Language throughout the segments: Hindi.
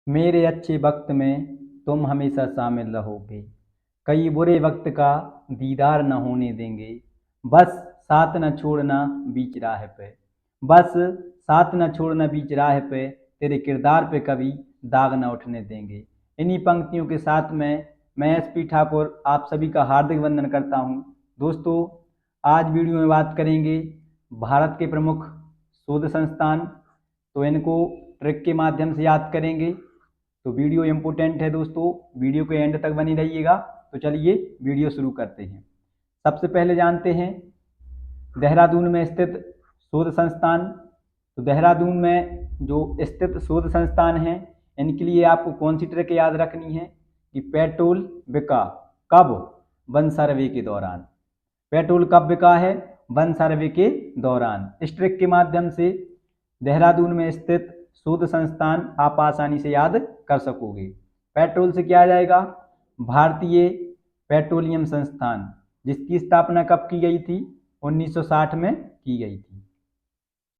मेरे अच्छे वक्त में तुम हमेशा शामिल रहोगे। कई बुरे वक्त का दीदार न होने देंगे। बस साथ न छोड़ना बीच राह पे। बस साथ न छोड़ना बीच राह पे। तेरे किरदार पे कभी दाग न उठने देंगे। इन्हीं पंक्तियों के साथ में मैं एसपी ठाकुर आप सभी का हार्दिक वंदन करता हूँ। दोस्तों, आज वीडियो में बात करेंगे भारत के प्रमुख शोध संस्थान। तो इनको ट्रिक के माध्यम से याद करेंगे। तो वीडियो इम्पोर्टेंट है दोस्तों, वीडियो के एंड तक बनी रहिएगा। तो चलिए वीडियो शुरू करते हैं। सबसे पहले जानते हैं देहरादून में स्थित शोध संस्थान। तो देहरादून में जो स्थित शोध संस्थान हैं, इनके लिए आपको कौन सी ट्रिक याद रखनी है कि पेट्रोल बिका कब? वन सर्वे के दौरान। पेट्रोल कब बिका है? वन सर्वे के दौरान। इस ट्रिक के माध्यम से देहरादून में स्थित शोध संस्थान आप आसानी से याद कर सकोगे। पेट्रोल से क्या आ जाएगा? भारतीय पेट्रोलियम संस्थान, जिसकी स्थापना कब की गई थी? 1960 में की गई थी।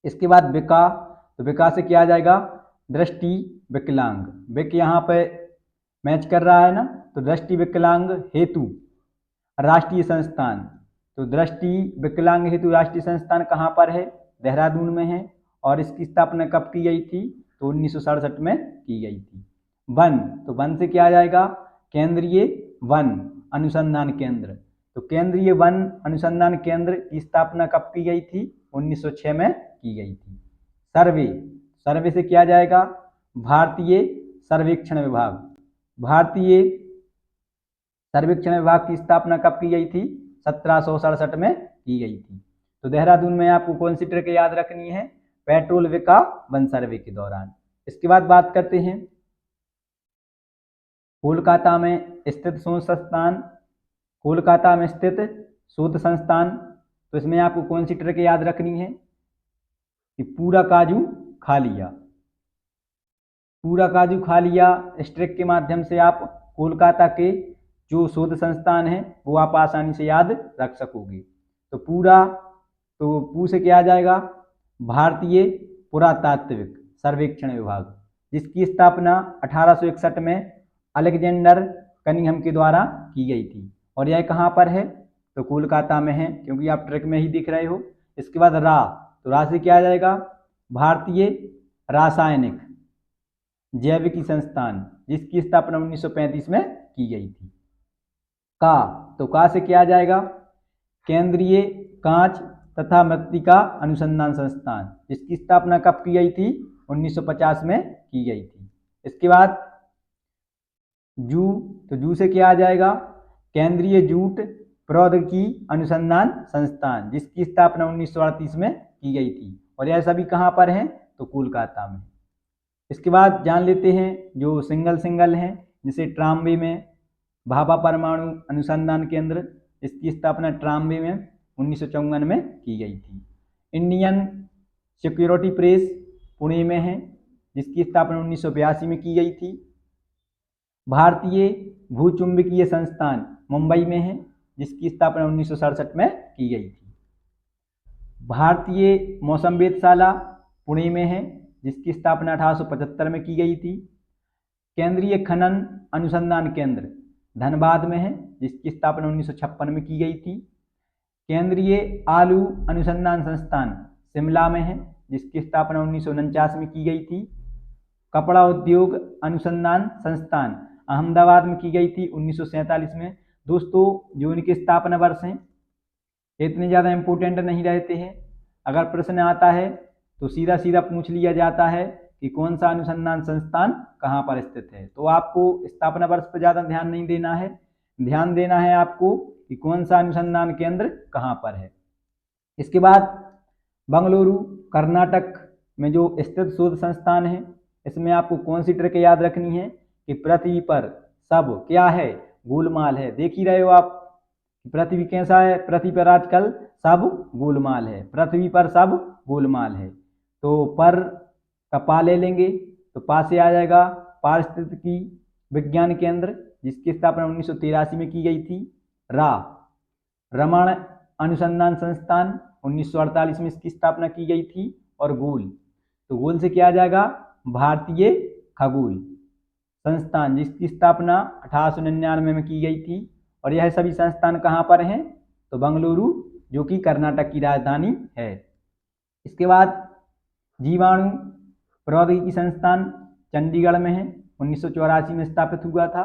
इसके बाद विका, तो विका से क्या आ जाएगा? दृष्टि विकलांग। विक यहाँ पे मैच कर रहा है ना, तो दृष्टि विकलांग हेतु राष्ट्रीय संस्थान। तो दृष्टि विकलांग हेतु राष्ट्रीय संस्थान कहाँ पर है? देहरादून में है। और इसकी स्थापना कब की गई थी? तो 1967 में की गई थी। वन, तो वन से क्या आ जाएगा? केंद्रीय वन अनुसंधान केंद्र। तो केंद्रीय वन अनुसंधान केंद्र की स्थापना कब की गई थी? 1906 में की गई थी। सर्वे, सर्वे से क्या आ जाएगा? भारतीय सर्वेक्षण विभाग। भारतीय सर्वेक्षण विभाग की स्थापना कब की गई थी? 1767 में की गई थी। तो देहरादून में आपको कौन सी ट्रिक याद रखनी है? पेट्रोल विका वन सर्वे के दौरान। इसके बाद बात करते हैं कोलकाता में स्थित शोध संस्थान। कोलकाता में स्थित शोध संस्थान, तो इसमें आपको कौन सी ट्रिक याद रखनी है कि पूरा काजू खा लिया। पूरा काजू खा लिया, इस ट्रिक के माध्यम से आप कोलकाता के जो शोध संस्थान है वो आप आसानी से याद रख सकोगे। तो पूरा, तो पू से क्या आ जाएगा? भारतीय पुरातात्विक सर्वेक्षण विभाग, जिसकी स्थापना 1861 में अलेक्जेंडर कनिंघम के द्वारा की गई थी। और यह कहाँ पर है? तो कोलकाता में है, क्योंकि आप ट्रिक में ही दिख रहे हो। इसके बाद रा, तो रा से क्या आ जाएगा? भारतीय रासायनिक जैविकी संस्थान, जिसकी स्थापना 1935 में की गई थी। का, तो का से क्या आ जाएगा? केंद्रीय कांच तथा मृत्तिका अनुसंधान संस्थान, जिसकी स्थापना कब की गई थी? 1950 में की गई थी। इसके बाद जू, तो जू से क्या आ जाएगा? केंद्रीय जूट प्रौद्योगिकी अनुसंधान संस्थान, जिसकी स्थापना 1938 में की गई थी। और यह सभी कहाँ पर हैं? तो कोलकाता में। इसके बाद जान लेते हैं जो सिंगल सिंगल हैं, जैसे ट्राम्बे में भाभा परमाणु अनुसंधान केंद्र, इसकी स्थापना ट्राम्बे में 1954 में की गई थी। इंडियन सिक्योरिटी प्रेस पुणे में है, जिसकी स्थापना 1982 में की गई थी। भारतीय भूचुंबकीय संस्थान मुंबई में है, जिसकी स्थापना 1967 में की गई थी। भारतीय मौसम वेधशाला पुणे में है, जिसकी स्थापना 1875 में की गई थी। केंद्रीय खनन अनुसंधान केंद्र धनबाद में है, जिसकी स्थापना 1956 में की गई थी। केंद्रीय आलू अनुसंधान संस्थान शिमला में है, जिसकी स्थापना 1949 में की गई थी। कपड़ा उद्योग अनुसंधान संस्थान अहमदाबाद में की गई थी 1947 में। दोस्तों, जो इनके स्थापना वर्ष हैं इतने ज़्यादा इम्पोर्टेंट नहीं रहते हैं। अगर प्रश्न आता है तो सीधा सीधा पूछ लिया जाता है कि कौन सा अनुसंधान संस्थान कहाँ पर स्थित है। तो आपको स्थापना वर्ष पर ज़्यादा ध्यान नहीं देना है, ध्यान देना है आपको कि कौन सा अनुसंधान केंद्र कहाँ पर है। इसके बाद बंगलुरु कर्नाटक में जो स्थित शोध संस्थान है, इसमें आपको कौन सी ट्रिक याद रखनी है कि पृथ्वी पर सब क्या है? गोलमाल है। देख ही रहे हो आप, पृथ्वी कैसा है? पृथ्वी पर आजकल सब गोलमाल है। पृथ्वी पर सब गोलमाल है। तो पर का पा ले लेंगे, तो पा से आ जाएगा पारिस्थितिकी विज्ञान केंद्र, जिसकी स्थापना 1983 में की गई थी। रा, रमण अनुसंधान संस्थान 1948 में इसकी स्थापना की गई थी। और गोल, तो गोल से क्या आ जाएगा? भारतीय खगोल संस्थान जिसकी स्थापना 1899 में की गई थी। और यह सभी संस्थान कहाँ पर हैं? तो बेंगलुरु, जो कि कर्नाटक की राजधानी है। इसके बाद जीवाणु प्रौद्योगिकी संस्थान चंडीगढ़ में है, 1984 में स्थापित हुआ था।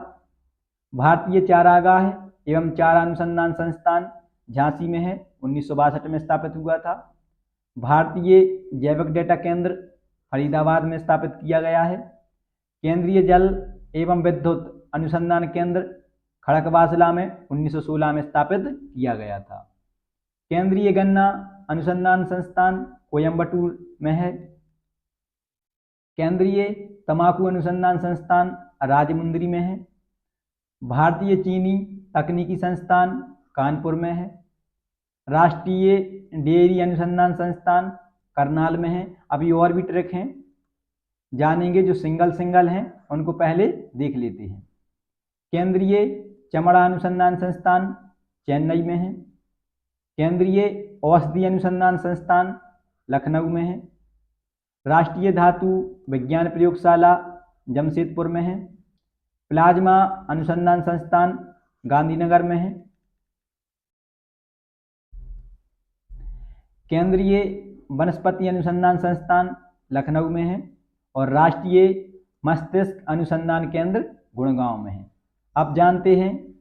भारतीय चारागाह एवं चारा अनुसंधान संस्थान झांसी में है, 1962 में स्थापित हुआ था। भारतीय जैविक डेटा केंद्र फरीदाबाद में स्थापित किया गया है। केंद्रीय जल एवं विद्युत अनुसंधान केंद्र खड़कवासला में 1916 में स्थापित किया गया था। केंद्रीय गन्ना अनुसंधान संस्थान कोयम्बटूर में है। केंद्रीय तंबाकू अनुसंधान संस्थान राजमुंदरी में है। भारतीय चीनी तकनीकी संस्थान कानपुर में है। राष्ट्रीय डेयरी अनुसंधान संस्थान करनाल में है। अभी और भी ट्रैक हैं, जानेंगे। जो सिंगल हैं उनको पहले देख लेते हैं। केंद्रीय चमड़ा अनुसंधान संस्थान चेन्नई में है। केंद्रीय औषधि अनुसंधान संस्थान लखनऊ में है। राष्ट्रीय धातु विज्ञान प्रयोगशाला जमशेदपुर में है। प्लाज्मा अनुसंधान संस्थान गांधीनगर में है। केंद्रीय वनस्पति अनुसंधान संस्थान लखनऊ में है। और राष्ट्रीय मस्तिष्क अनुसंधान केंद्र गुड़गांव में है। अब जानते हैं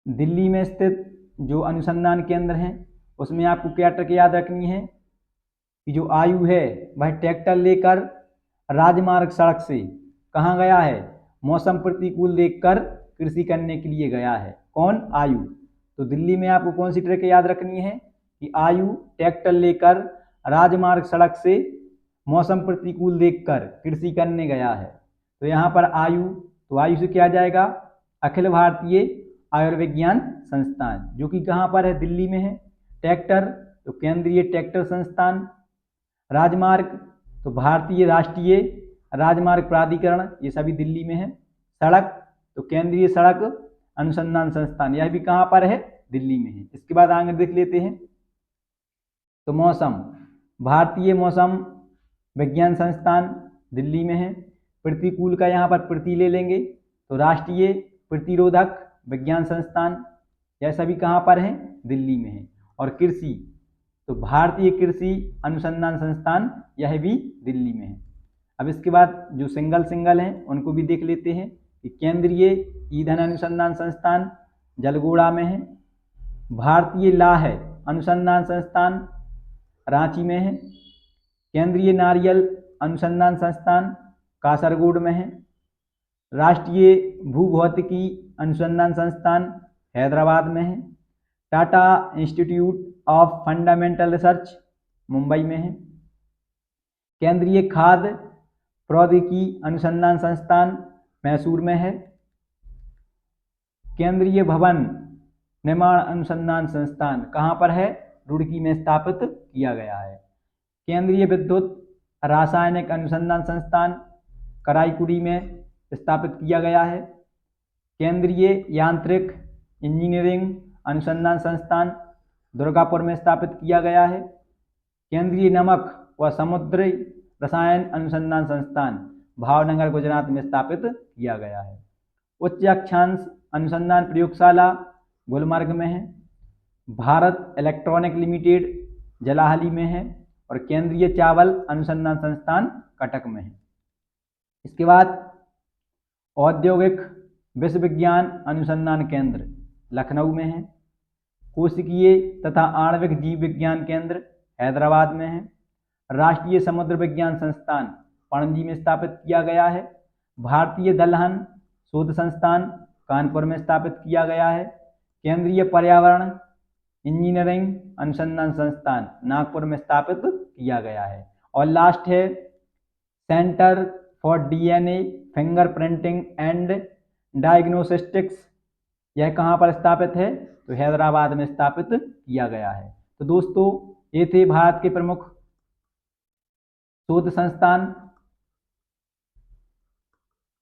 दिल्ली में स्थित जो अनुसंधान केंद्र हैं उसमें आपको क्या ट्रिक याद रखनी है कि जो आयु है वह ट्रैक्टर लेकर राजमार्ग सड़क से कहाँ गया है? मौसम प्रतिकूल देखकर कृषि करने के लिए गया है। कौन? आयु। तो दिल्ली में आपको कौन सी ट्रिक याद रखनी है कि आयु ट्रैक्टर लेकर राजमार्ग सड़क से मौसम प्रतिकूल देखकर कृषि करने गया है। तो यहाँ पर आयु, तो आयु से क्या आ जाएगा? अखिल भारतीय आयुर्विज्ञान संस्थान, जो कि कहाँ पर है? दिल्ली में है। ट्रैक्टर, तो केंद्रीय ट्रैक्टर संस्थान। राजमार्ग, तो भारतीय राष्ट्रीय राजमार्ग प्राधिकरण, ये सभी दिल्ली में है। सड़क, तो केंद्रीय सड़क अनुसंधान संस्थान, यह भी कहाँ पर है? दिल्ली में है। इसके बाद आगे देख लेते हैं। तो मौसम, भारतीय मौसम विज्ञान संस्थान दिल्ली में है। प्रतिकूल का यहाँ पर प्रति ले लेंगे, तो राष्ट्रीय प्रतिरोधक विज्ञान संस्थान, यह सभी कहाँ पर हैं? दिल्ली में है। और कृषि, तो भारतीय कृषि अनुसंधान संस्थान, यह भी दिल्ली में है। अब इसके बाद जो सिंगल हैं उनको भी देख लेते हैं कि केंद्रीय ईंधन अनुसंधान संस्थान जलगोड़ा में है। भारतीय लाह अनुसंधान संस्थान रांची में है। केंद्रीय नारियल अनुसंधान संस्थान कासरगोड में है। राष्ट्रीय भूभौतिकी अनुसंधान संस्थान हैदराबाद में है। Tata institute of fundamental research Mumbai में है। केंद्रीय खाद्य प्रौद्योगिकी अनुसंधान संस्थान मैसूर में है। केंद्रीय भवन निर्माण अनुसंधान संस्थान कहाँ पर है? रुड़की में स्थापित किया गया है। केंद्रीय विद्युत रासायनिक अनुसंधान संस्थान कराईकुड़ी में स्थापित किया गया है। केंद्रीय यांत्रिक इंजीनियरिंग अनुसंधान संस्थान दुर्गापुर में स्थापित किया गया है। केंद्रीय नमक व समुद्री रसायन अनुसंधान संस्थान भावनगर गुजरात में स्थापित किया गया है। उच्च अक्षांश अनुसंधान प्रयोगशाला गुलमर्ग में है। भारत इलेक्ट्रॉनिक लिमिटेड जलाहली में है। और केंद्रीय चावल अनुसंधान संस्थान कटक में है। इसके बाद औद्योगिक विश्वविज्ञान अनुसंधान केंद्र लखनऊ में है। कोशिकीय तथा आणविक जीव विज्ञान केंद्र हैदराबाद में है। राष्ट्रीय समुद्र विज्ञान संस्थान पणजी में स्थापित किया गया है। भारतीय दलहन शोध संस्थान कानपुर में स्थापित किया गया है। केंद्रीय पर्यावरण इंजीनियरिंग अनुसंधान संस्थान नागपुर में स्थापित किया गया है। और लास्ट है centre for DNA fingerprinting and diagnostics, यह कहाँ पर स्थापित है? तो हैदराबाद में स्थापित किया गया है। तो दोस्तों, ये थे भारत के प्रमुख शोध संस्थान।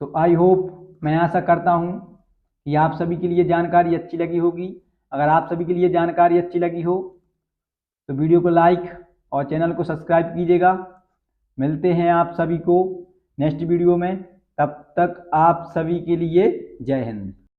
तो आई होप, मैं आशा करता हूँ कि आप सभी के लिए जानकारी अच्छी लगी होगी। अगर आप सभी के लिए जानकारी अच्छी लगी हो तो वीडियो को लाइक और चैनल को सब्सक्राइब कीजिएगा। मिलते हैं आप सभी को नेक्स्ट वीडियो में। तब तक आप सभी के लिए जय हिंद।